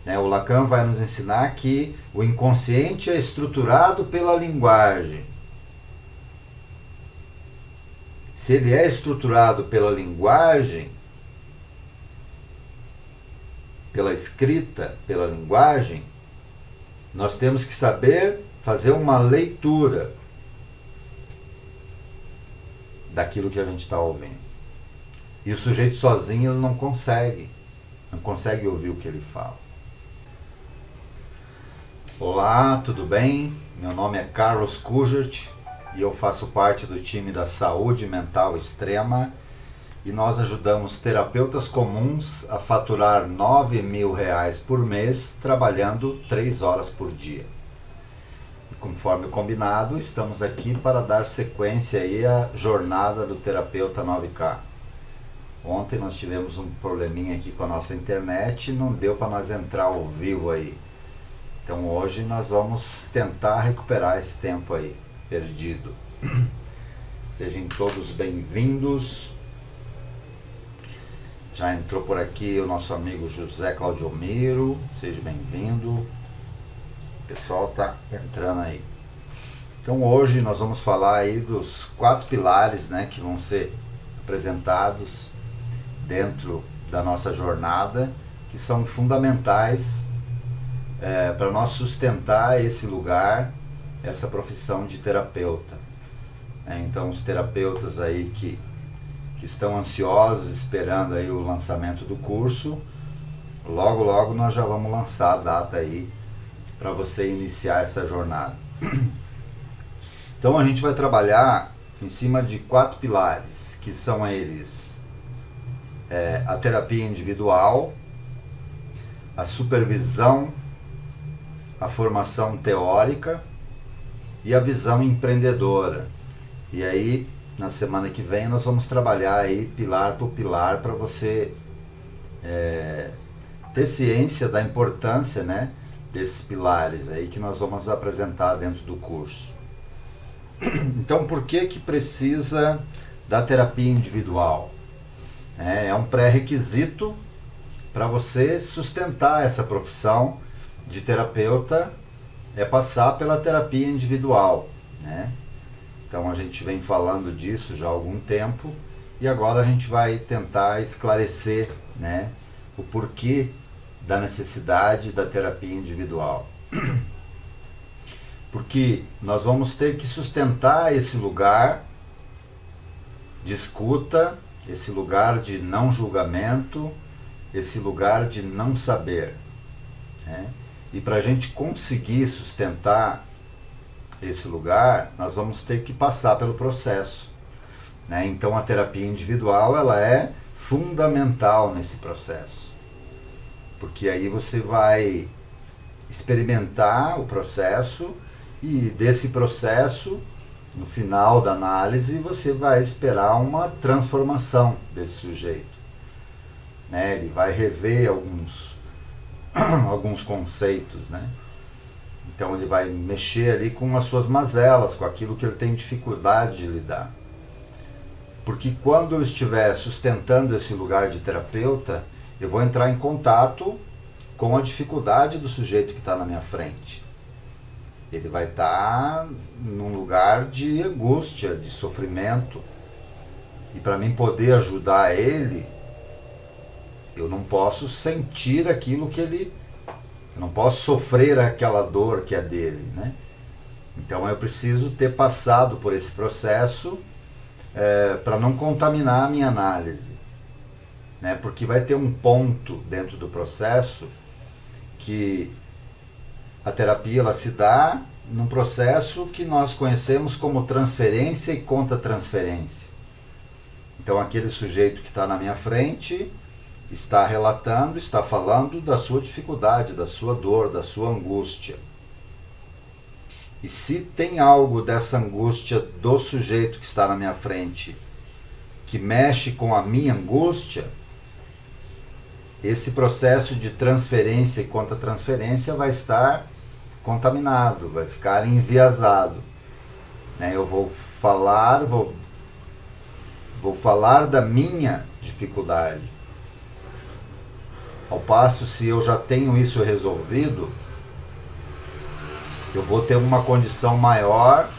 Né? O Lacan vai nos ensinar que o inconsciente é estruturado pela linguagem. Se ele é estruturado pela linguagem, pela escrita, pela linguagem, nós temos que saber fazer uma leitura daquilo que a gente está ouvindo. E o sujeito sozinho ele não consegue ouvir o que ele fala. Olá, tudo bem? Meu nome é Carlos Kujert e eu faço parte do time da Saúde Mental Extrema e nós ajudamos terapeutas comuns a faturar R$ 9.000 por mês trabalhando 3 horas por dia. E conforme combinado, estamos aqui para dar sequência aí à jornada do terapeuta 9K. Ontem nós tivemos um probleminha aqui com a nossa internet e não deu para nós entrar ao vivo aí. Então hoje nós vamos tentar recuperar esse tempo aí perdido. Sejam todos bem-vindos. Já entrou por aqui o nosso amigo José Claudiomiro, seja bem-vindo. O pessoal está entrando aí. Então hoje nós vamos falar aí dos 4 pilares, né, que vão ser apresentados dentro da nossa jornada, que são fundamentais para nós sustentar esse lugar, essa profissão de terapeuta. Então os terapeutas aí que estão ansiosos esperando aí o lançamento do curso, logo nós já vamos lançar a data aí para você iniciar essa jornada. Então a gente vai trabalhar em cima de 4 pilares, que são eles: a terapia individual, a supervisão, a formação teórica e a visão empreendedora. E aí, na semana que vem, nós vamos trabalhar aí pilar por pilar para você ter ciência da importância, né, desses pilares aí que nós vamos apresentar dentro do curso. Então, por que precisa da terapia individual? É um pré-requisito para você sustentar essa profissão de terapeuta, é passar pela terapia individual, né? Então a gente vem falando disso já há algum tempo e agora a gente vai tentar esclarecer, né, o porquê da necessidade da terapia individual. Porque nós vamos ter que sustentar esse lugar de escuta, esse lugar de não julgamento, esse lugar de não saber, né? E para a gente conseguir sustentar esse lugar, nós vamos ter que passar pelo processo, né? Então a terapia individual ela é fundamental nesse processo, porque aí você vai experimentar o processo e desse processo, no final da análise, você vai esperar uma transformação desse sujeito, né? Ele vai rever alguns conceitos, né? Então ele vai mexer ali com as suas mazelas, com aquilo que ele tem dificuldade de lidar. Porque quando eu estiver sustentando esse lugar de terapeuta, eu vou entrar em contato com a dificuldade do sujeito que está na minha frente. Ele vai estar num lugar de angústia, de sofrimento. E para mim poder ajudar ele, eu não posso sentir aquilo que ele... Eu não posso sofrer aquela dor que é dele, né? Então eu preciso ter passado por esse processo para não contaminar a minha análise, né? Porque vai ter um ponto dentro do processo que a terapia ela se dá num processo que nós conhecemos como transferência e contra-transferência. Então aquele sujeito que está na minha frente está relatando, está falando da sua dificuldade, da sua dor, da sua angústia. E se tem algo dessa angústia do sujeito que está na minha frente que mexe com a minha angústia, esse processo de transferência e contra-transferência vai estar contaminado, vai ficar enviesado. Eu vou falar da minha dificuldade. Ao passo, se eu já tenho isso resolvido, eu vou ter uma condição maior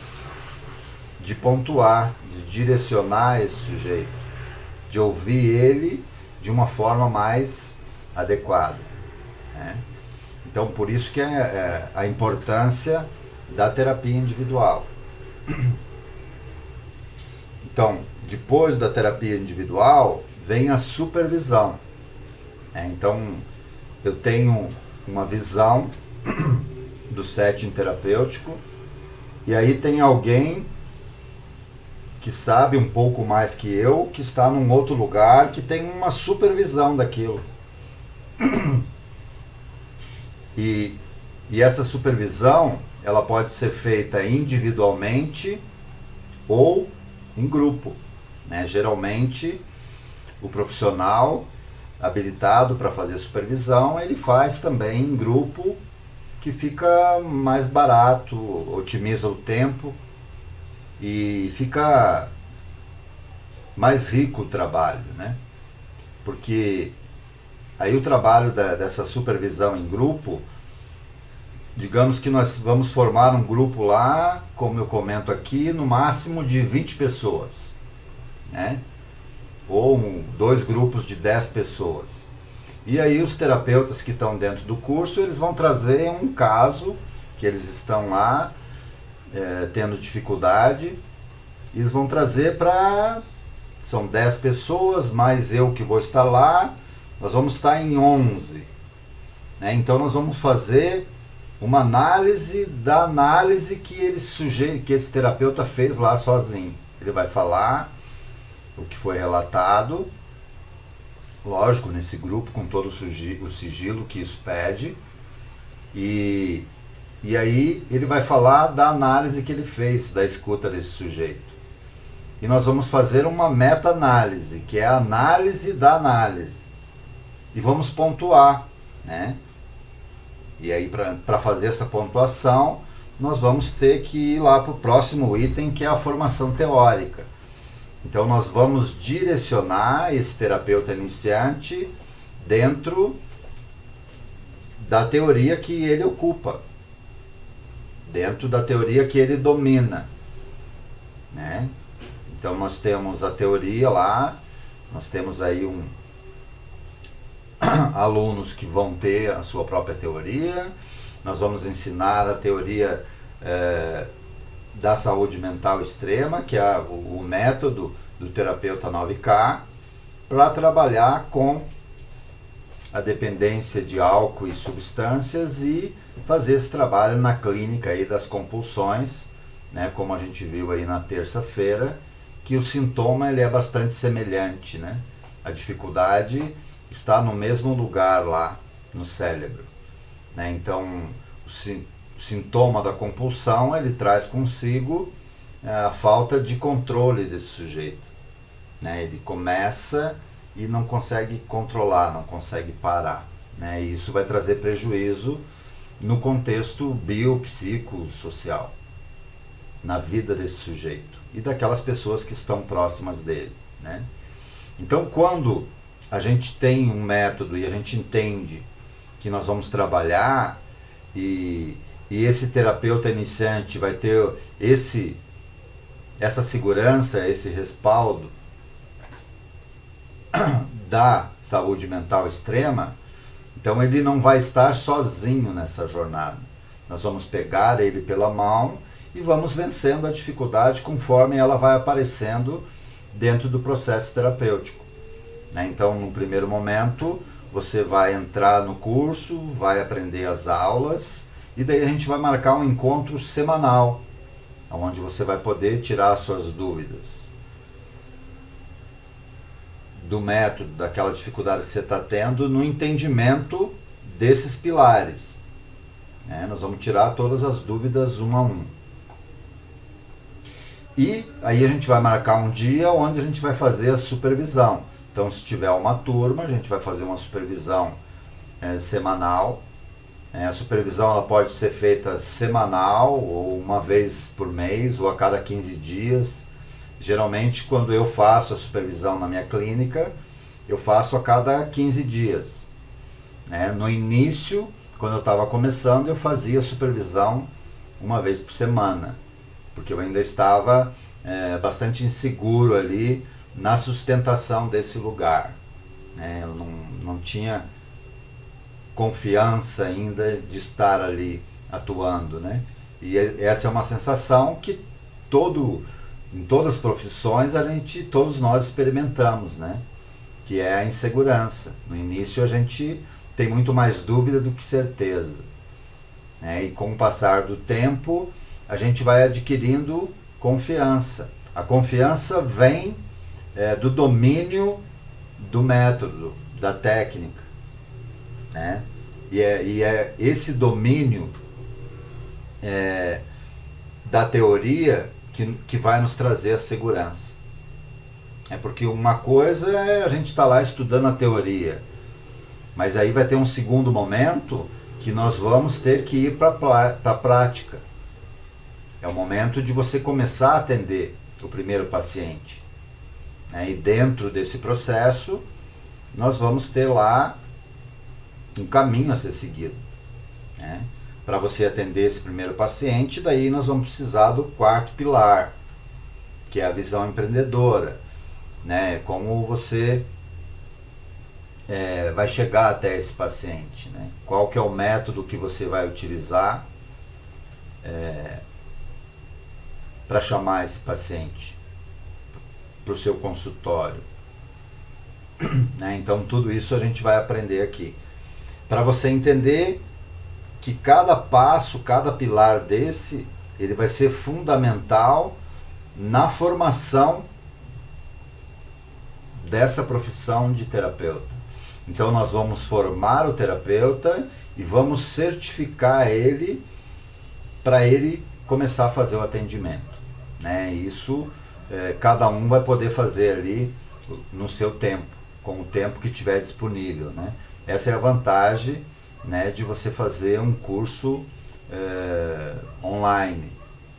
de pontuar, de direcionar esse sujeito, de ouvir ele de uma forma mais adequada, né? Então, por isso que é a importância da terapia individual. Então, depois da terapia individual, vem a supervisão, né? Então, eu tenho uma visão do setting terapêutico, e aí tem alguém que sabe um pouco mais que eu, que está num outro lugar, que tem uma supervisão daquilo. E essa supervisão, ela pode ser feita individualmente ou em grupo, né? Geralmente, o profissional habilitado para fazer supervisão, ele faz também em grupo, que fica mais barato, otimiza o tempo e fica mais rico o trabalho, né? Porque aí o trabalho dessa supervisão em grupo, digamos que nós vamos formar um grupo lá, como eu comento aqui, no máximo de 20 pessoas, né? Ou 2 grupos de 10 pessoas. E aí os terapeutas que estão dentro do curso, eles vão trazer um caso que eles estão lá tendo dificuldade, e eles vão trazer para... São 10 pessoas, mais eu que vou estar lá, nós vamos estar em 11. Né? Então nós vamos fazer uma análise da análise que que esse terapeuta fez lá sozinho. Ele vai falar o que foi relatado, lógico, nesse grupo, com todo o sigilo que isso pede, e aí ele vai falar da análise que ele fez, da escuta desse sujeito. E nós vamos fazer uma meta-análise, que é a análise da análise. E vamos pontuar, né? E aí, para fazer essa pontuação, nós vamos ter que ir lá para o próximo item, que é a formação teórica. Então, nós vamos direcionar esse terapeuta iniciante dentro da teoria que ele ocupa, dentro da teoria que ele domina, né? Então, nós temos a teoria lá, nós temos aí alunos que vão ter a sua própria teoria, nós vamos ensinar a teoria da saúde mental extrema, que é o método do terapeuta 9K, para trabalhar com a dependência de álcool e substâncias e fazer esse trabalho na clínica aí das compulsões, né, como a gente viu aí na terça-feira, que o sintoma ele é bastante semelhante, né? A dificuldade está no mesmo lugar lá no cérebro, né? Então, o sintoma da compulsão, ele traz consigo a falta de controle desse sujeito, né? Ele começa e não consegue controlar, não consegue parar, né? E isso vai trazer prejuízo no contexto biopsicossocial, na vida desse sujeito e daquelas pessoas que estão próximas dele, né? Então, quando a gente tem um método e a gente entende que nós vamos trabalhar e esse terapeuta iniciante vai ter essa segurança, esse respaldo da saúde mental extrema, então ele não vai estar sozinho nessa jornada. Nós vamos pegar ele pela mão e vamos vencendo a dificuldade conforme ela vai aparecendo dentro do processo terapêutico, né? Então, no primeiro momento, você vai entrar no curso, vai aprender as aulas, e daí a gente vai marcar um encontro semanal, onde você vai poder tirar suas dúvidas do método, daquela dificuldade que você está tendo, no entendimento desses pilares, né? Nós vamos tirar todas as dúvidas um a um. E aí a gente vai marcar um dia onde a gente vai fazer a supervisão. Então, se tiver uma turma, a gente vai fazer uma supervisão semanal. A supervisão ela pode ser feita semanal, ou uma vez por mês, ou a cada 15 dias. Geralmente, quando eu faço a supervisão na minha clínica, eu faço a cada 15 dias. né? No início, quando eu estava começando, eu fazia supervisão uma vez por semana, porque eu ainda estava bastante inseguro ali na sustentação desse lugar, né? Eu não tinha confiança ainda de estar ali atuando, né? E essa é uma sensação que em todas as profissões todos nós experimentamos, né? Que é a insegurança. No início a gente tem muito mais dúvida do que certeza, né? E com o passar do tempo a gente vai adquirindo confiança. A confiança vem do domínio do método, da técnica, né? E é esse domínio da teoria que vai nos trazer a segurança. É porque uma coisa é a gente estar lá estudando a teoria, mas aí vai ter um segundo momento que nós vamos ter que ir para a prática. É o momento de você começar a atender o primeiro paciente, né? E dentro desse processo nós vamos ter lá um caminho a ser seguido, né? Para você atender esse primeiro paciente, daí nós vamos precisar do quarto pilar, que é a visão empreendedora, né? Como você vai chegar até esse paciente, né? Qual que é o método que você vai utilizar para chamar esse paciente para o seu consultório, né? Então tudo isso a gente vai aprender aqui, para você entender que cada passo, cada pilar desse, ele vai ser fundamental na formação dessa profissão de terapeuta. Então nós vamos formar o terapeuta e vamos certificar ele para ele começar a fazer o atendimento, né? Isso cada um vai poder fazer ali no seu tempo, com o tempo que tiver disponível, né? Essa é a vantagem, né, de você fazer um curso online,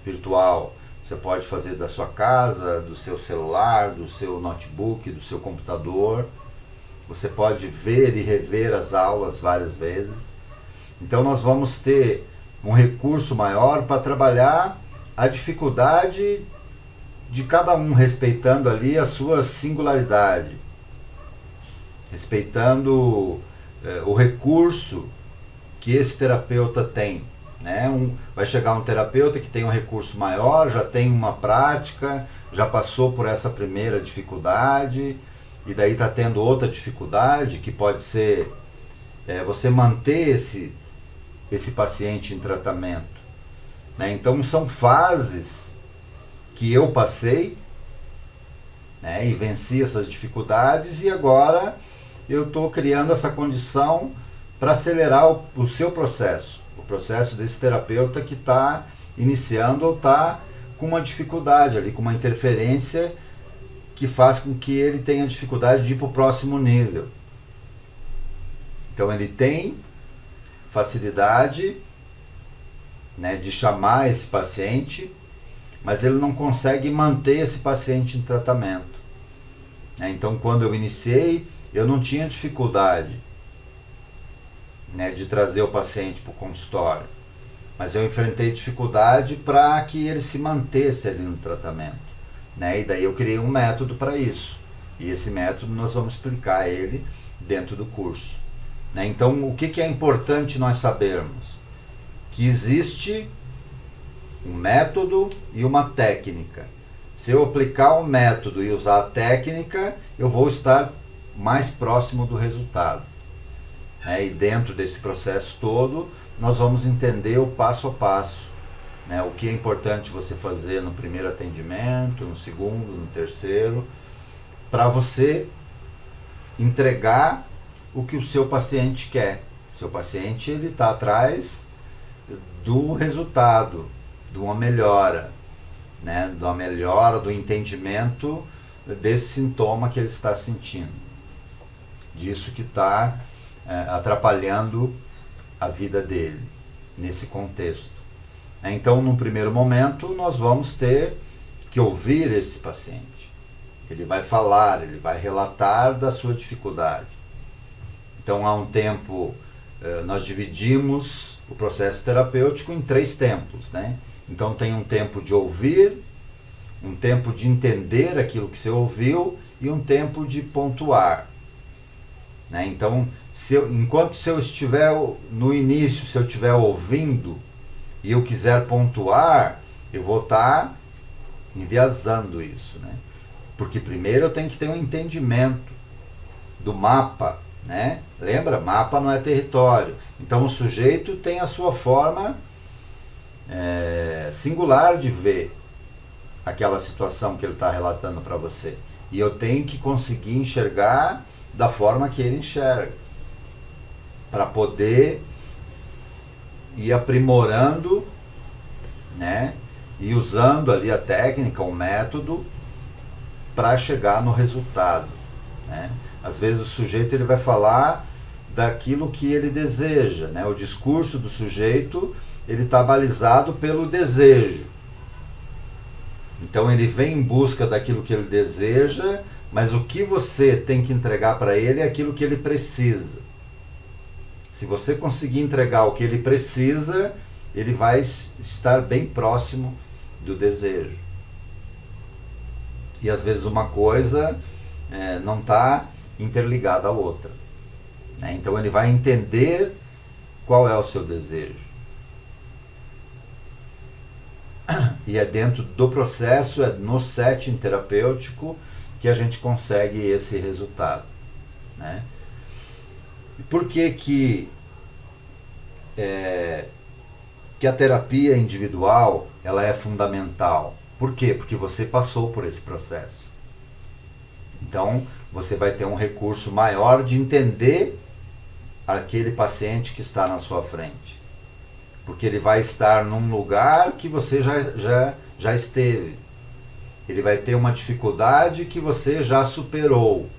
virtual. Você pode fazer da sua casa, do seu celular, do seu notebook, do seu computador. Você pode ver e rever as aulas várias vezes. Então nós vamos ter um recurso maior para trabalhar a dificuldade de cada um, respeitando ali a sua singularidade, respeitando o recurso que esse terapeuta tem, né? Vai chegar um terapeuta que tem um recurso maior, já tem uma prática, já passou por essa primeira dificuldade, e daí está tendo outra dificuldade, que pode ser você manter esse paciente em tratamento, né? Então são fases que eu passei, né, e venci essas dificuldades, e agora eu estou criando essa condição para acelerar o seu processo, o processo desse terapeuta que está iniciando ou está com uma dificuldade ali, com uma interferência que faz com que ele tenha dificuldade de ir para o próximo nível. Então ele tem facilidade, né, de chamar esse paciente, mas ele não consegue manter esse paciente em tratamento, né? Então quando eu iniciei, eu não tinha dificuldade, né, de trazer o paciente para o consultório, mas eu enfrentei dificuldade para que ele se mantesse ali no tratamento, né? E daí eu criei um método para isso, e esse método nós vamos explicar ele dentro do curso, né? Então o que é importante nós sabermos? Que existe um método e uma técnica. Se eu aplicar o método e usar a técnica, eu vou estar mais próximo do resultado, né? E dentro desse processo todo, nós vamos entender o passo a passo, né? O que é importante você fazer no primeiro atendimento, no segundo, no terceiro, para você entregar o que o seu paciente quer. O seu paciente está atrás do resultado, de uma melhora, né? De uma melhora do entendimento desse sintoma que ele está sentindo, disso que está atrapalhando a vida dele nesse contexto. Então, num primeiro momento, nós vamos ter que ouvir esse paciente. Ele vai falar, ele vai relatar da sua dificuldade, Então há um tempo, nós dividimos o processo terapêutico em 3 tempos, né? Então tem um tempo de ouvir, um tempo de entender aquilo que você ouviu e um tempo de pontuar. Né? Então, enquanto eu estiver no início, se eu estiver ouvindo e eu quiser pontuar, eu vou estar enviesando isso. Né? Porque primeiro eu tenho que ter um entendimento do mapa. Né? Lembra? Mapa não é território. Então o sujeito tem a sua forma singular de ver aquela situação que ele está relatando para você. E eu tenho que conseguir enxergar da forma que ele enxerga, para poder ir aprimorando, né? E usando ali a técnica, o método, para chegar no resultado. Né? Às vezes o sujeito ele vai falar daquilo que ele deseja. Né? O discurso do sujeito ele está balizado pelo desejo. Então ele vem em busca daquilo que ele deseja, mas o que você tem que entregar para ele é aquilo que ele precisa. Se você conseguir entregar o que ele precisa, ele vai estar bem próximo do desejo. E às vezes uma coisa não está interligada à outra. Né? Então ele vai entender qual é o seu desejo. E é dentro do processo, é no setting terapêutico que a gente consegue esse resultado. Né? E por que a terapia individual ela é fundamental? Por quê? Porque você passou por esse processo. Então, você vai ter um recurso maior de entender aquele paciente que está na sua frente. Porque ele vai estar num lugar que você já esteve. Ele vai ter uma dificuldade que você já superou.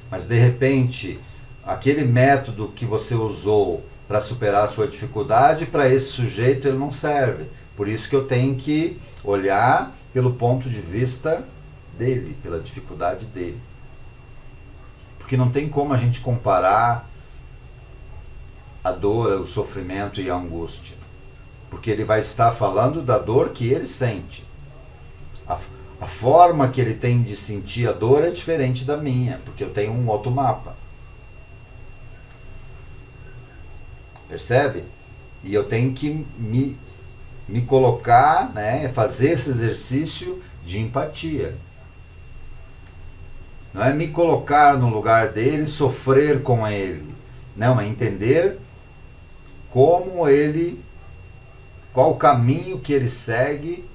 Mas de repente, aquele método que você usou para superar a sua dificuldade, para esse sujeito ele não serve. Por isso que eu tenho que olhar pelo ponto de vista dele, pela dificuldade dele. Porque não tem como a gente comparar a dor, o sofrimento e a angústia. Porque ele vai estar falando da dor que ele sente. A forma que ele tem de sentir a dor é diferente da minha, porque eu tenho um outro mapa. Percebe? E eu tenho que me colocar, né, fazer esse exercício de empatia. Não é me colocar no lugar dele, sofrer com ele. Não, é entender como ele, qual o caminho que ele segue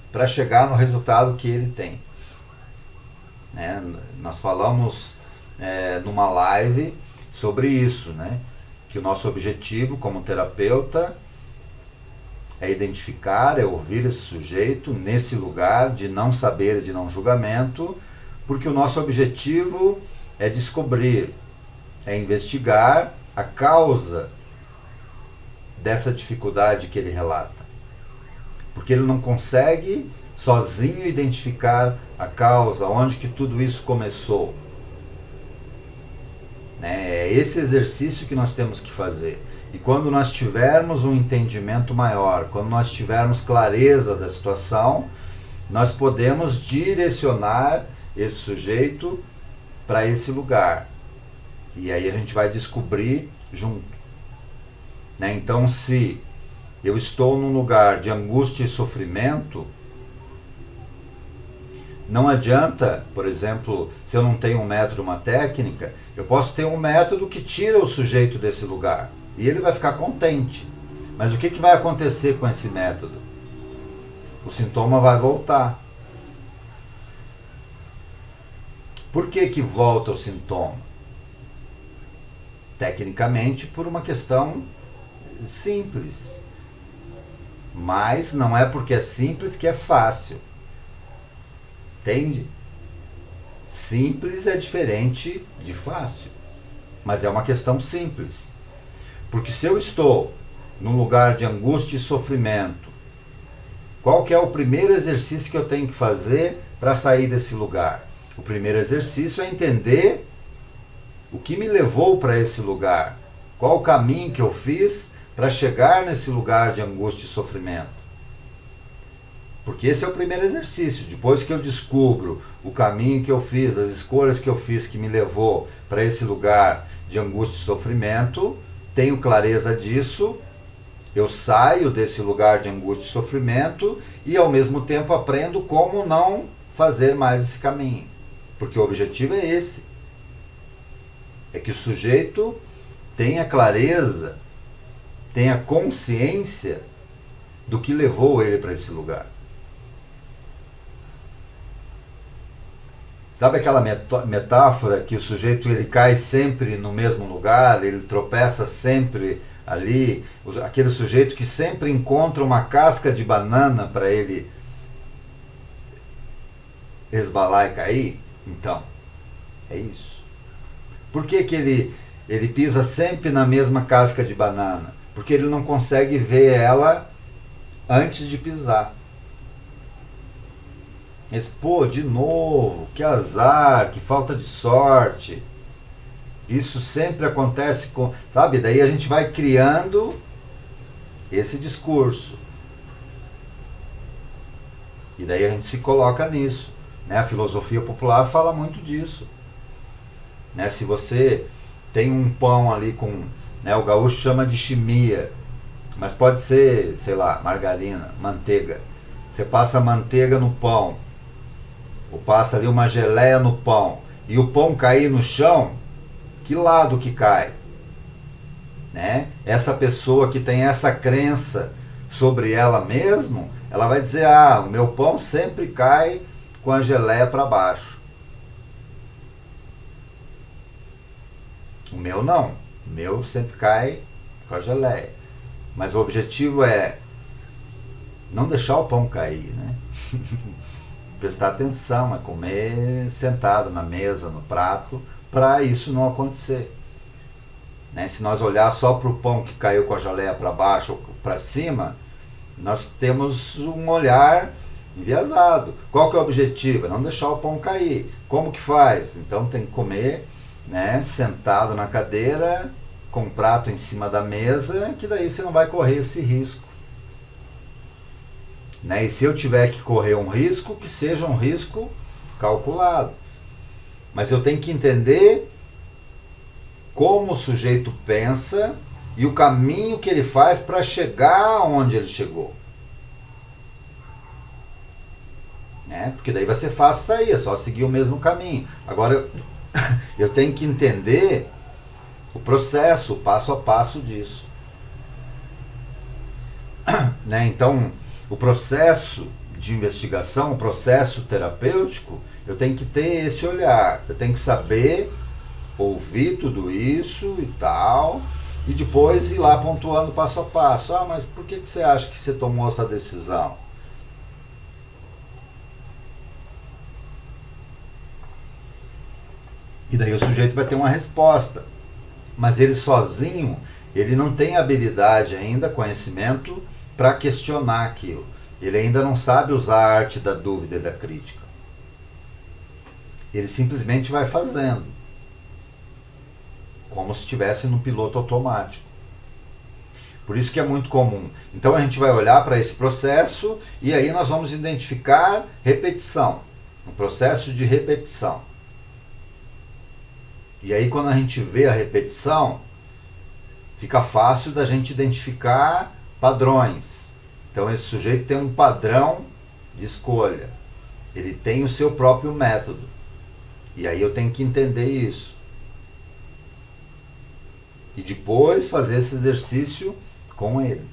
para chegar no resultado que ele tem. Né? Nós falamos numa live sobre isso, né? Que o nosso objetivo como terapeuta é identificar, é ouvir esse sujeito nesse lugar de não saber, de não julgamento, porque o nosso objetivo é descobrir, é investigar a causa dessa dificuldade que ele relata. Porque ele não consegue sozinho identificar a causa, onde que tudo isso começou. É esse exercício que nós temos que fazer. E quando nós tivermos um entendimento maior, quando nós tivermos clareza da situação, nós podemos direcionar esse sujeito para esse lugar. E aí a gente vai descobrir junto. Né? Então, se eu estou num lugar de angústia e sofrimento, não adianta, por exemplo, se eu não tenho um método, uma técnica, eu posso ter um método que tira o sujeito desse lugar. E ele vai ficar contente. Mas o que vai acontecer com esse método? O sintoma vai voltar. Por que volta o sintoma? Tecnicamente, por uma questão simples. Mas não é porque é simples que é fácil. Entende? Simples é diferente de fácil. Mas é uma questão simples. Porque se eu estou num lugar de angústia e sofrimento, qual que é o primeiro exercício que eu tenho que fazer para sair desse lugar? O primeiro exercício é entender O que me levou para esse lugar? Qual o caminho que eu fiz para chegar nesse lugar de angústia e sofrimento? Porque esse é o primeiro exercício. Depois que eu descubro o caminho que eu fiz, as escolhas que eu fiz que me levou para esse lugar de angústia e sofrimento, tenho clareza disso, eu saio desse lugar de angústia e sofrimento e ao mesmo tempo aprendo como não fazer mais esse caminho. Porque o objetivo é esse. É que o sujeito tenha clareza, tenha consciência do que levou ele para esse lugar. Sabe aquela metáfora que o sujeito ele cai sempre no mesmo lugar, ele tropeça sempre ali, aquele sujeito que sempre encontra uma casca de banana para ele resbalar e cair? Então, é isso. Por que ele pisa sempre na mesma casca de banana? Porque ele não consegue ver ela antes de pisar. Mas, pô, de novo, que azar, que falta de sorte. Isso sempre acontece com... Sabe, daí a gente vai criando esse discurso. E daí a gente se coloca nisso. Né? A filosofia popular fala muito disso. Né? Se você tem um pão ali com... Né, o gaúcho chama de chimia. Mas pode ser, sei lá, margarina, manteiga. Você passa manteiga no pão. Ou passa ali uma geleia no pão. E o pão cair no chão, que lado que cai? Né? Essa pessoa que tem essa crença sobre ela mesma, ela vai dizer, o meu pão sempre cai com a geleia para baixo. O meu não. O meu sempre cai com a geleia. Mas o objetivo é não deixar o pão cair, né? Prestar atenção, é comer sentado na mesa, no prato, para isso não acontecer. Né? Se nós olhar só para o pão que caiu com a geleia para baixo ou para cima, nós temos um olhar enviesado. Qual que é o objetivo? É não deixar o pão cair. Como que faz? Então tem que comer, né, sentado na cadeira, com o prato em cima da mesa, que daí você não vai correr esse risco. Né? E se eu tiver que correr um risco, que seja um risco calculado. Mas eu tenho que entender como o sujeito pensa e o caminho que ele faz para chegar onde ele chegou. Né? Porque daí vai ser fácil sair, é só seguir o mesmo caminho. Agora, eu tenho que entender o processo, o passo a passo disso. Né? Então, o processo de investigação, o processo terapêutico, eu tenho que ter esse olhar, eu tenho que saber ouvir tudo isso e tal, e depois ir lá pontuando passo a passo. Mas por que você acha que você tomou essa decisão? E daí o sujeito vai ter uma resposta. Mas ele sozinho, ele não tem habilidade ainda, conhecimento, para questionar aquilo. Ele ainda não sabe usar a arte da dúvida e da crítica. Ele simplesmente vai fazendo. Como se estivesse no piloto automático. Por isso que é muito comum. Então a gente vai olhar para esse processo e aí nós vamos identificar repetição. Um processo de repetição. E aí quando a gente vê a repetição, fica fácil da gente identificar padrões. Então esse sujeito tem um padrão de escolha. Ele tem o seu próprio método. E aí eu tenho que entender isso. E depois fazer esse exercício com ele.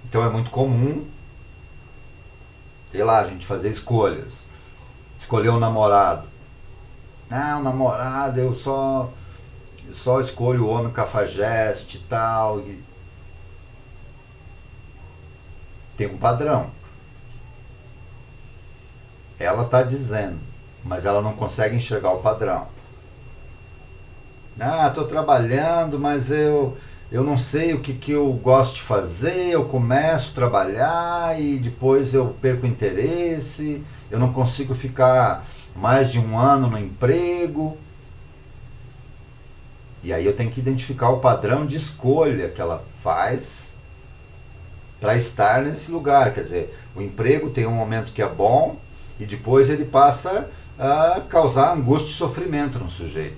Então é muito comum, sei lá, a gente fazer escolhas. Escolher um namorado. Um namorado, eu só escolho o homem cafajeste e tal. E tem um padrão. Ela está dizendo, mas ela não consegue enxergar o padrão. Estou trabalhando, mas eu não sei o que eu gosto de fazer, eu começo a trabalhar e depois eu perco o interesse, eu não consigo ficar mais de um ano no emprego. E aí eu tenho que identificar o padrão de escolha que ela faz para estar nesse lugar. Quer dizer, o emprego tem um momento que é bom e depois ele passa a causar angústia e sofrimento no sujeito.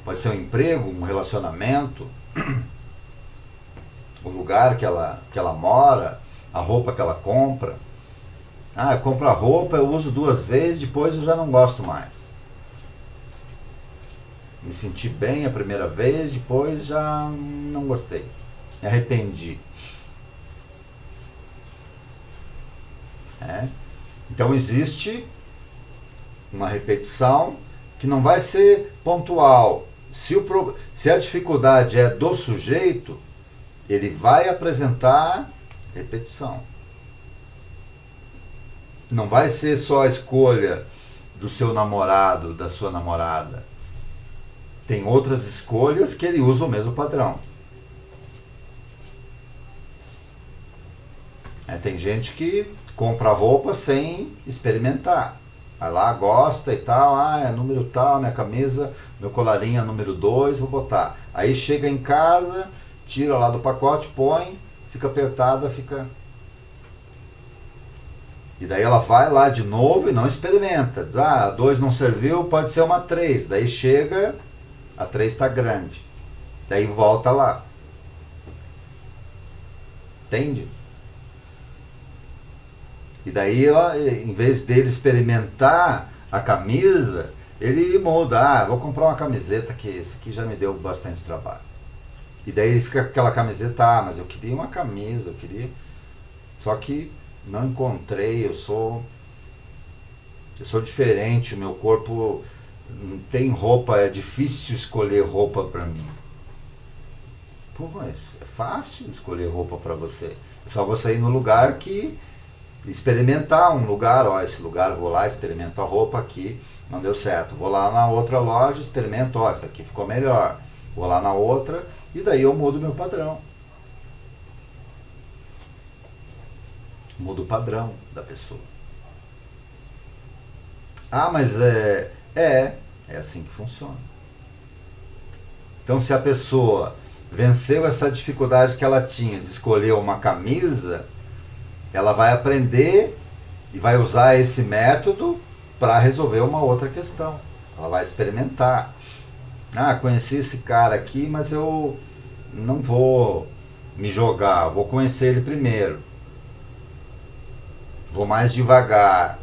Pode ser um emprego, um relacionamento, o lugar que ela mora, a roupa que ela compra. Ah, eu compro a roupa, eu uso 2 vezes, depois eu já não gosto mais. Me senti bem a primeira vez, depois já não gostei. Me arrependi. Então existe uma repetição que não vai ser pontual. Se a dificuldade é do sujeito, ele vai apresentar repetição. Não vai ser só a escolha do seu namorado, da sua namorada. Tem outras escolhas que ele usa o mesmo padrão. Tem gente que compra roupa sem experimentar. Vai lá, gosta e tal, é número tal, minha camisa, meu colarinho é número 2, vou botar. Aí chega em casa, tira lá do pacote, põe, fica apertada, fica... E daí ela vai lá de novo e não experimenta. Diz, a 2 não serviu, pode ser uma 3. Daí chega, a 3 está grande. Daí volta lá. Entende? E daí, ela, em vez dele experimentar a camisa, ele muda. Vou comprar uma camiseta que esse aqui já me deu bastante trabalho. E daí ele fica com aquela camiseta, mas eu queria uma camisa, eu queria... Só que não encontrei, eu sou diferente, o meu corpo não tem roupa, é difícil escolher roupa pra mim. Pô, mas é fácil escolher roupa pra você. É só você ir no lugar que... experimentar um lugar, esse lugar eu vou lá, experimento a roupa aqui, não deu certo. Vou lá na outra loja, experimento, essa aqui ficou melhor. Vou lá na outra e daí eu mudo meu padrão. Mudo o padrão da pessoa. Mas é assim que funciona. Então se a pessoa venceu essa dificuldade que ela tinha de escolher uma camisa, ela vai aprender e vai usar esse método para resolver uma outra questão. Ela vai experimentar. Conheci esse cara aqui, mas eu não vou me jogar, vou conhecer ele primeiro. Vou mais devagar.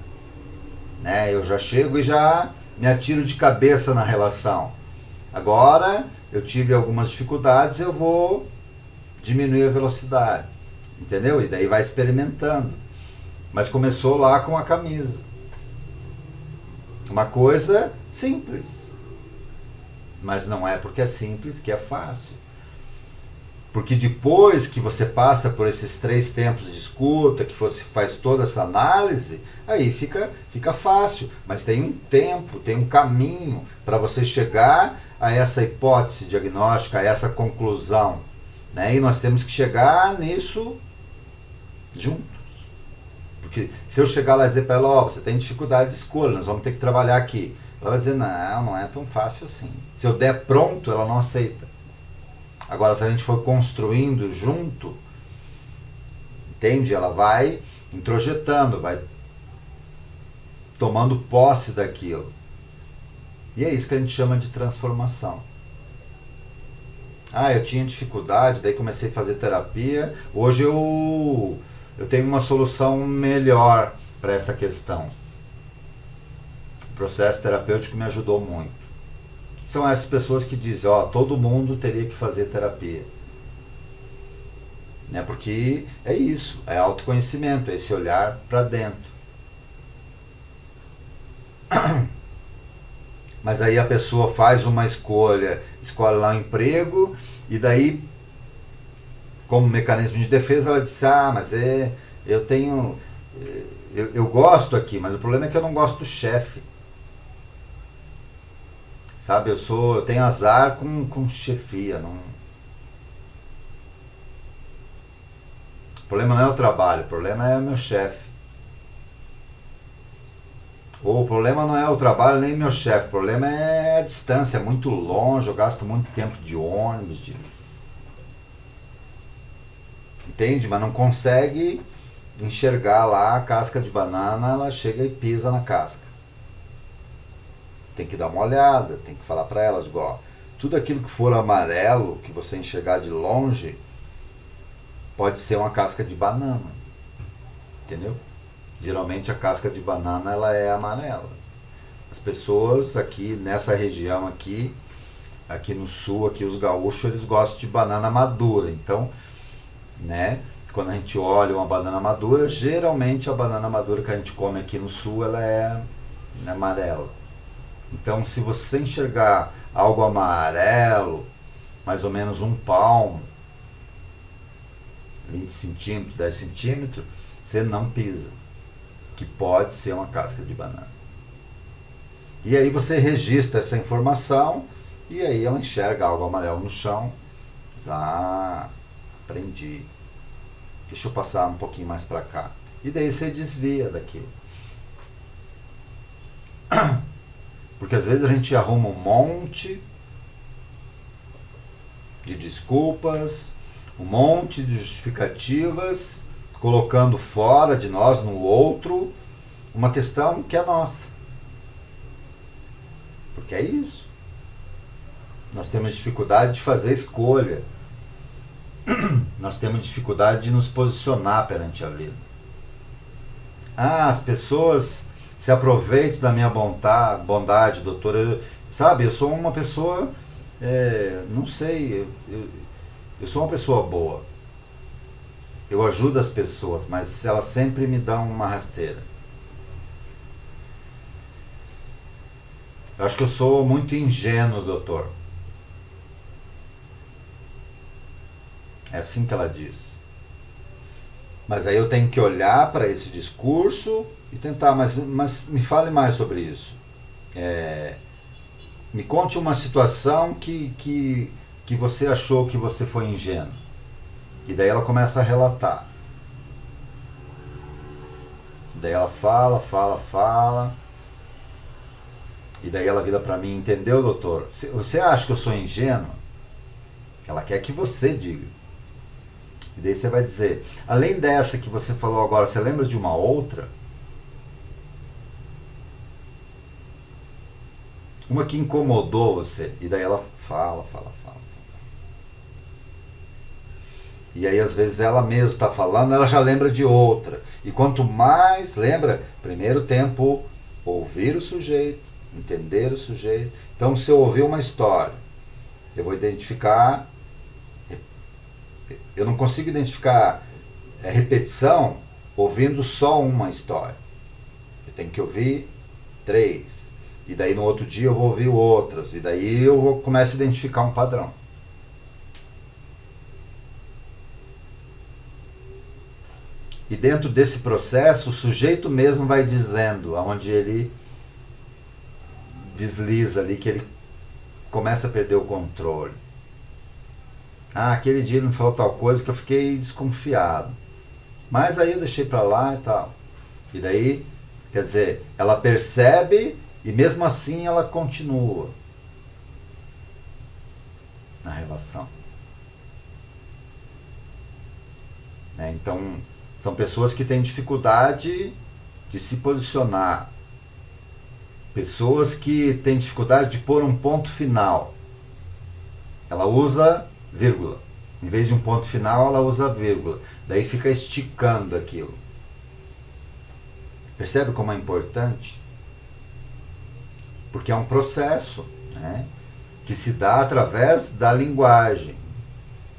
Eu já chego e já me atiro de cabeça na relação. Agora, eu tive algumas dificuldades, eu vou diminuir a velocidade. Entendeu? E daí vai experimentando. Mas começou lá com a camisa. Uma coisa simples. Mas não é porque é simples que é fácil. Porque depois que você passa por esses 3 tempos de escuta, que você faz toda essa análise, aí fica fácil. Mas tem um tempo, tem um caminho para você chegar a essa hipótese diagnóstica, a essa conclusão. E nós temos que chegar nisso juntos. Porque se eu chegar lá e dizer para ela, você tem dificuldade de escolha, nós vamos ter que trabalhar aqui. Ela vai dizer, não é tão fácil assim. Se eu der pronto, ela não aceita. Agora, se a gente for construindo junto, entende? Ela vai introjetando, vai tomando posse daquilo. E é isso que a gente chama de transformação. Eu tinha dificuldade, daí comecei a fazer terapia. Hoje eu tenho uma solução melhor para essa questão. O processo terapêutico me ajudou muito. São essas pessoas que dizem, todo mundo teria que fazer terapia. Porque é isso, é autoconhecimento, é esse olhar para dentro. Mas aí a pessoa faz uma escolha, escolhe lá um emprego, e daí, como mecanismo de defesa, ela diz, mas eu tenho... Eu gosto aqui, mas o problema é que eu não gosto do chefe. Sabe, eu tenho azar com chefia. Não... O problema não é o trabalho, o problema é o meu chefe. Ou o problema não é o trabalho nem meu chefe, o problema é a distância, é muito longe, eu gasto muito tempo de ônibus, entende? Mas não consegue enxergar lá a casca de banana, ela chega e pisa na casca. Tem que dar uma olhada, tem que falar para elas, ó, tudo aquilo que for amarelo, que você enxergar de longe, pode ser uma casca de banana, entendeu? Geralmente a casca de banana ela é amarela. As pessoas aqui nessa região aqui no sul, aqui os gaúchos, eles gostam de banana madura. Então, né, quando a gente olha uma banana madura, geralmente a banana madura que a gente come aqui no sul, ela é amarela. Então, se você enxergar algo amarelo, mais ou menos um palmo, 20 centímetros, 10 centímetros, você não pisa, que pode ser uma casca de banana. E aí você registra essa informação e aí ela enxerga algo amarelo no chão. Diz, aprendi. Deixa eu passar um pouquinho mais para cá. E daí você desvia daquilo. Porque às vezes a gente arruma um monte de desculpas, um monte de justificativas, colocando fora de nós, no outro, uma questão que é nossa. Porque é isso. Nós temos dificuldade de fazer escolha. Nós temos dificuldade de nos posicionar perante a vida. As pessoas se aproveitam da minha bondade, doutor. Sabe, eu sou uma pessoa, não sei, eu sou uma pessoa boa. Eu ajudo as pessoas, mas elas sempre me dão uma rasteira. Eu acho que eu sou muito ingênuo, doutor. É assim que ela diz. Mas aí eu tenho que olhar para esse discurso e tentar, mas me fale mais sobre isso. Me conte uma situação que você achou que você foi ingênuo. E daí ela começa a relatar. Daí ela fala. E daí ela vira para mim, entendeu, doutor? Você acha que eu sou ingênuo? Ela quer que você diga. E daí você vai dizer, além dessa que você falou agora, você lembra de uma outra? Uma que incomodou você. E daí ela fala. E aí às vezes ela mesma está falando, ela já lembra de outra. E quanto mais lembra, primeiro tempo, ouvir o sujeito, entender o sujeito. Então se eu ouvir uma história, eu vou identificar, eu não consigo identificar repetição ouvindo só uma história. Eu tenho que ouvir 3. E daí no outro dia eu vou ouvir outras. E daí eu começo a identificar um padrão. E dentro desse processo, o sujeito mesmo vai dizendo, aonde ele desliza ali, que ele começa a perder o controle. Aquele dia ele me falou tal coisa que eu fiquei desconfiado. Mas aí eu deixei pra lá e tal. E daí, quer dizer, ela percebe e mesmo assim ela continua na relação. Então, são pessoas que têm dificuldade de se posicionar. Pessoas que têm dificuldade de pôr um ponto final. Ela usa vírgula. Em vez de um ponto final, ela usa vírgula. Daí fica esticando aquilo. Percebe como é importante? Porque é um processo, né, que se dá através da linguagem.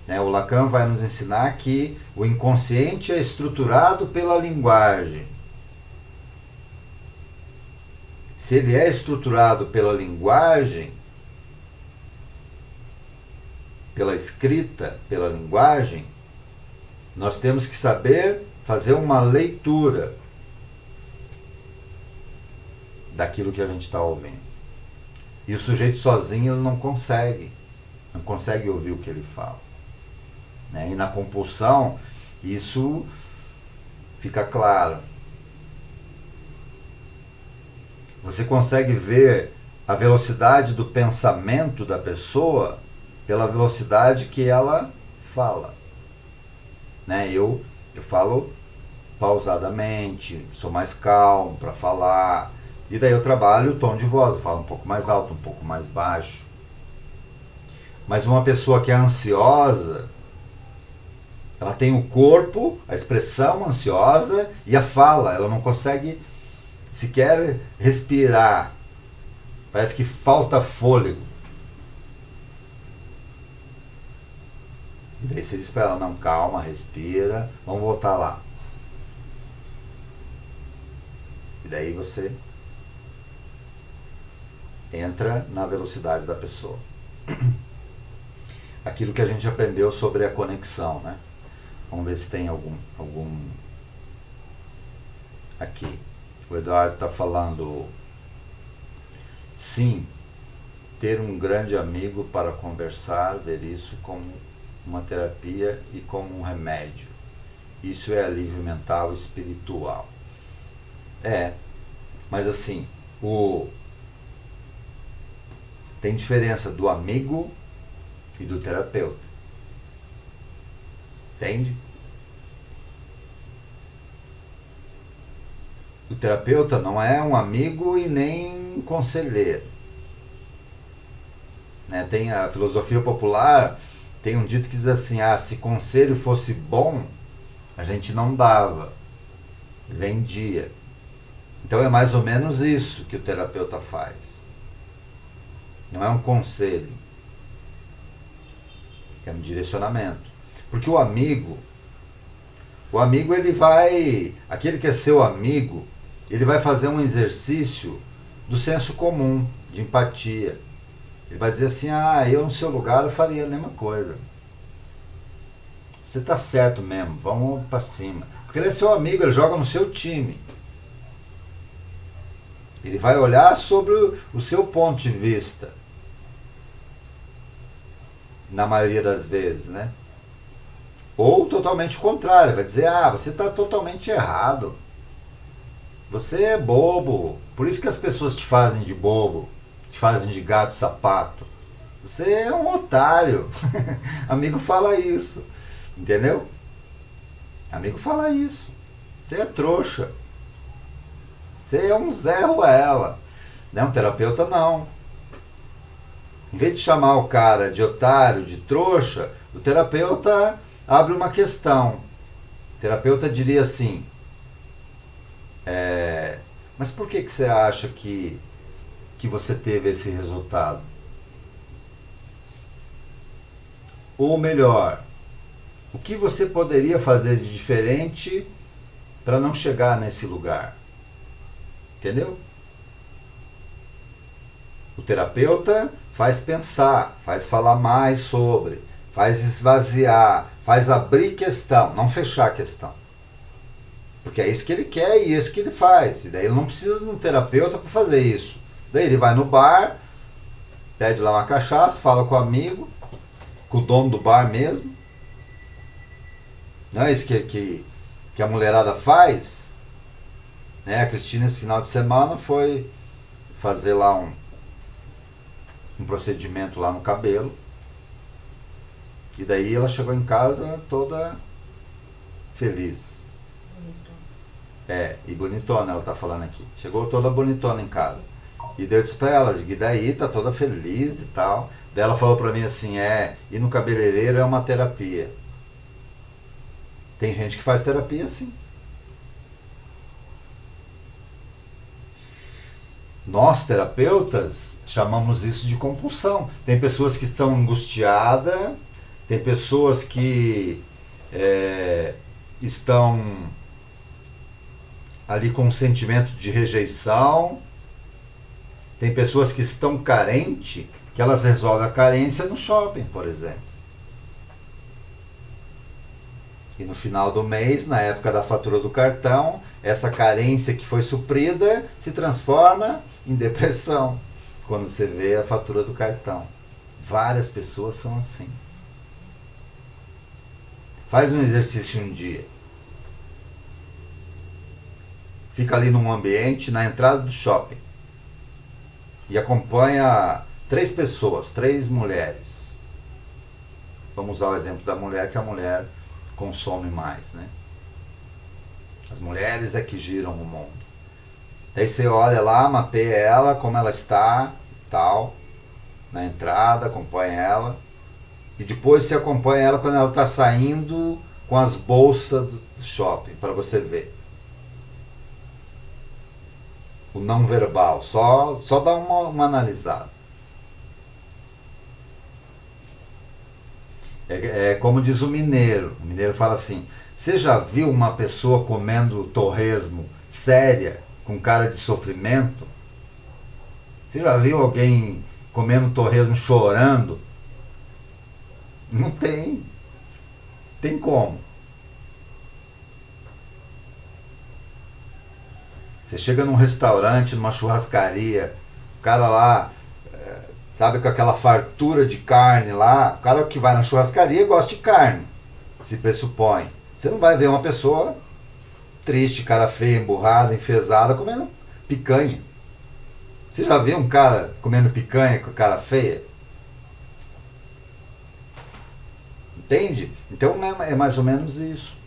O Lacan vai nos ensinar que o inconsciente é estruturado pela linguagem. Se ele é estruturado pela linguagem, pela escrita, pela linguagem, nós temos que saber fazer uma leitura daquilo que a gente está ouvindo. E o sujeito sozinho ele não consegue ouvir o que ele fala. E na compulsão, isso fica claro. Você consegue ver a velocidade do pensamento da pessoa pela velocidade que ela fala. Né? Eu falo pausadamente, sou mais calmo para falar, e daí eu trabalho o tom de voz, eu falo um pouco mais alto, um pouco mais baixo. Mas uma pessoa que é ansiosa, ela tem o corpo, a expressão ansiosa e a fala, ela não consegue sequer respirar, parece que falta fôlego. E daí você diz para ela, não, calma, respira, vamos voltar lá. E daí você entra na velocidade da pessoa. Aquilo que a gente aprendeu sobre a conexão, né? Vamos ver se tem algum aqui. O Eduardo está falando, sim, ter um grande amigo para conversar, ver isso como uma terapia e como um remédio. Isso é alívio mental e espiritual. Mas assim, tem diferença do amigo e do terapeuta. Entende? O terapeuta não é um amigo e nem um conselheiro. Né? Tem a filosofia popular, tem um dito que diz assim, se conselho fosse bom, a gente não dava, vendia. Então é mais ou menos isso que o terapeuta faz. Não é um conselho, é um direcionamento. Porque o amigo ele vai, aquele que é seu amigo, ele vai fazer um exercício do senso comum, de empatia. Ele vai dizer assim, eu no seu lugar eu faria a mesma coisa. Você está certo mesmo, vamos para cima. Porque ele é seu amigo, ele joga no seu time. Ele vai olhar sobre o seu ponto de vista. Na maioria das vezes, né? Ou totalmente o contrário, vai dizer, você está totalmente errado. Você é bobo. Por isso que as pessoas te fazem de bobo, te fazem de gato sapato. Você é um otário. Amigo fala isso. Entendeu? Amigo fala isso. Você é trouxa. Você é um Zé Ruela. Né? Um terapeuta não. Em vez de chamar o cara de otário, de trouxa, o terapeuta abre uma questão. O terapeuta diria assim, mas por que você acha que você teve esse resultado? Ou melhor, o que você poderia fazer de diferente para não chegar nesse lugar? Entendeu? O terapeuta faz pensar, faz falar mais sobre, faz esvaziar, faz abrir questão, não fechar a questão. Porque é isso que ele quer e é isso que ele faz. E daí ele não precisa de um terapeuta para fazer isso. Daí ele vai no bar, pede lá uma cachaça, fala com o amigo, com o dono do bar mesmo. Não é isso que a mulherada faz? A Cristina, esse final de semana, foi fazer lá um procedimento lá no cabelo. E daí ela chegou em casa toda feliz. E bonitona, ela tá falando aqui. Chegou toda bonitona em casa. E daí eu disse pra ela, e daí tá toda feliz e tal. Daí ela falou pra mim assim, ir no cabeleireiro é uma terapia. Tem gente que faz terapia assim. Nós, terapeutas, chamamos isso de compulsão. Tem pessoas que estão angustiadas, tem pessoas que estão ali com um sentimento de rejeição, tem pessoas que estão carentes, que elas resolvem a carência no shopping, por exemplo. E no final do mês, na época da fatura do cartão, essa carência que foi suprida se transforma em depressão, quando você vê a fatura do cartão. Várias pessoas são assim. Faz um exercício um dia. Fica ali num ambiente, na entrada do shopping. e acompanha 3 pessoas, 3 mulheres. Vamos usar o exemplo da mulher, que a mulher consome mais, né? As mulheres é que giram o mundo. Aí você olha lá, mapeia ela, como ela está, tal, na entrada, acompanha ela. E depois você acompanha ela quando ela está saindo com as bolsas do shopping, para você ver. O não verbal, só dá uma analisada. É como diz o mineiro fala assim, você já viu uma pessoa comendo torresmo séria, com cara de sofrimento? Você já viu alguém comendo torresmo chorando? Não tem. Tem como. Você chega num restaurante, numa churrascaria, o cara lá, sabe, com aquela fartura de carne lá, o cara que vai na churrascaria gosta de carne, se pressupõe. Você não vai ver uma pessoa triste, cara feia, emburrada, enfesada, comendo picanha. Você já viu um cara comendo picanha com cara feia? Entende? Então é mais ou menos isso.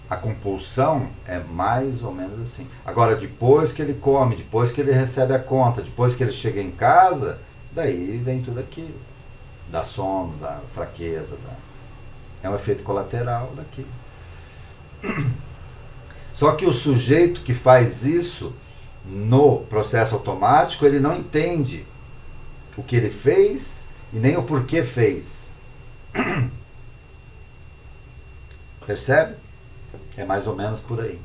A compulsão é mais ou menos assim. Agora, depois que ele come, depois que ele recebe a conta, depois que ele chega em casa, daí vem tudo aquilo. Dá sono, dá fraqueza, é um efeito colateral daquilo. Só que o sujeito que faz isso no processo automático, ele não entende o que ele fez e nem o porquê fez. Percebe? É mais ou menos por aí.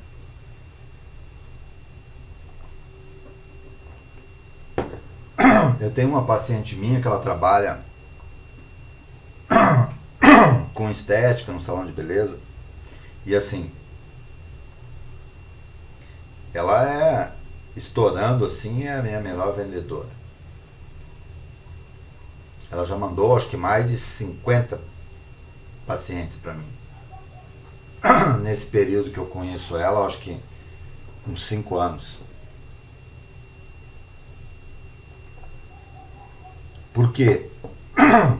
Eu tenho uma paciente minha que ela trabalha com estética no salão de beleza. E assim, ela é, estourando assim, é a minha melhor vendedora. Ela já mandou acho que mais de 50 pacientes para mim. Nesse período que eu conheço ela, acho que uns 5 anos. Por quê?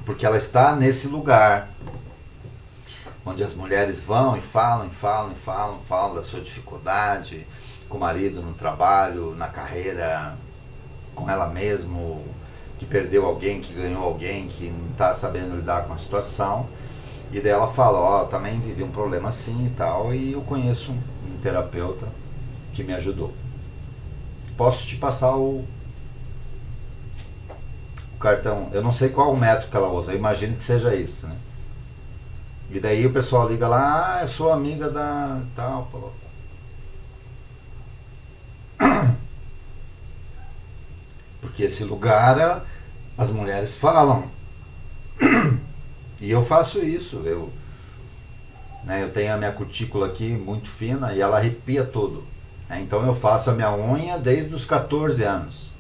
Porque ela está nesse lugar onde as mulheres vão e falam da sua dificuldade com o marido no trabalho, na carreira, com ela mesmo, que perdeu alguém, que ganhou alguém, que não está sabendo lidar com a situação. E daí ela fala, ó, também vivi um problema assim e tal, e eu conheço um terapeuta que me ajudou. Posso te passar o cartão, eu não sei qual o método que ela usa, eu imagino que seja isso, né? E daí o pessoal liga lá, ah, eu sou amiga da tal, falou. Porque esse lugar as mulheres falam. E eu faço isso, eu tenho a minha cutícula aqui muito fina e ela arrepia tudo. Então eu faço a minha unha desde os 14 anos.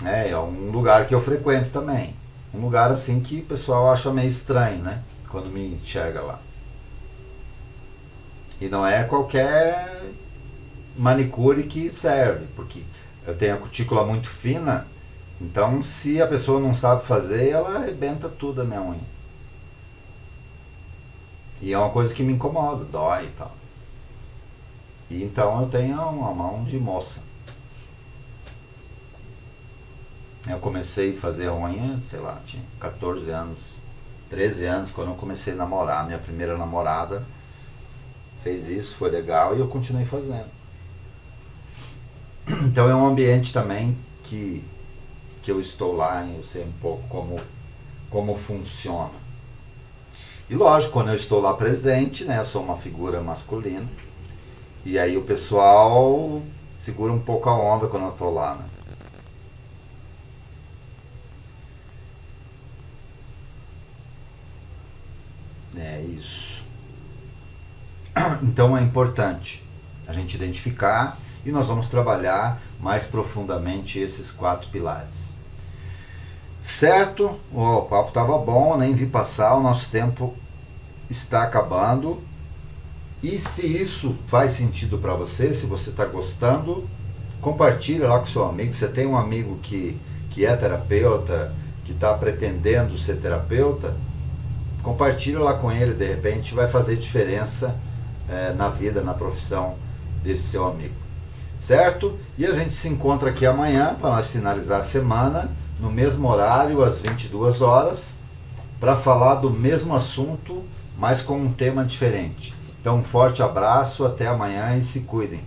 É um lugar que eu frequento também. Um lugar assim que o pessoal acha meio estranho, né? Quando me enxerga lá. E não é qualquer manicure que serve, porque eu tenho a cutícula muito fina, então se a pessoa não sabe fazer, ela arrebenta tudo a minha unha. E é uma coisa que me incomoda, dói e tal. E então eu tenho uma mão de moça. Eu comecei a fazer unha, sei lá, tinha 14 anos, 13 anos, quando eu comecei a namorar. Minha primeira namorada fez isso, foi legal e eu continuei fazendo. Então é um ambiente também que eu estou lá e eu sei um pouco como funciona. E lógico, quando eu estou lá presente, né, eu sou uma figura masculina, e aí o pessoal segura um pouco a onda quando eu estou lá, né? É isso. Então é importante a gente identificar e nós vamos trabalhar mais profundamente esses 4 pilares. Certo? O papo estava bom, nem vi passar, o nosso tempo está acabando. E se isso faz sentido para você, se você está gostando, compartilhe lá com seu amigo. Você tem um amigo que é terapeuta, que está pretendendo ser terapeuta, compartilhe lá com ele, de repente vai fazer diferença na vida, na profissão desse seu amigo. Certo? E a gente se encontra aqui amanhã para nós finalizar a semana, no mesmo horário, às 22 horas, para falar do mesmo assunto, mas com um tema diferente. Então, um forte abraço, até amanhã e se cuidem.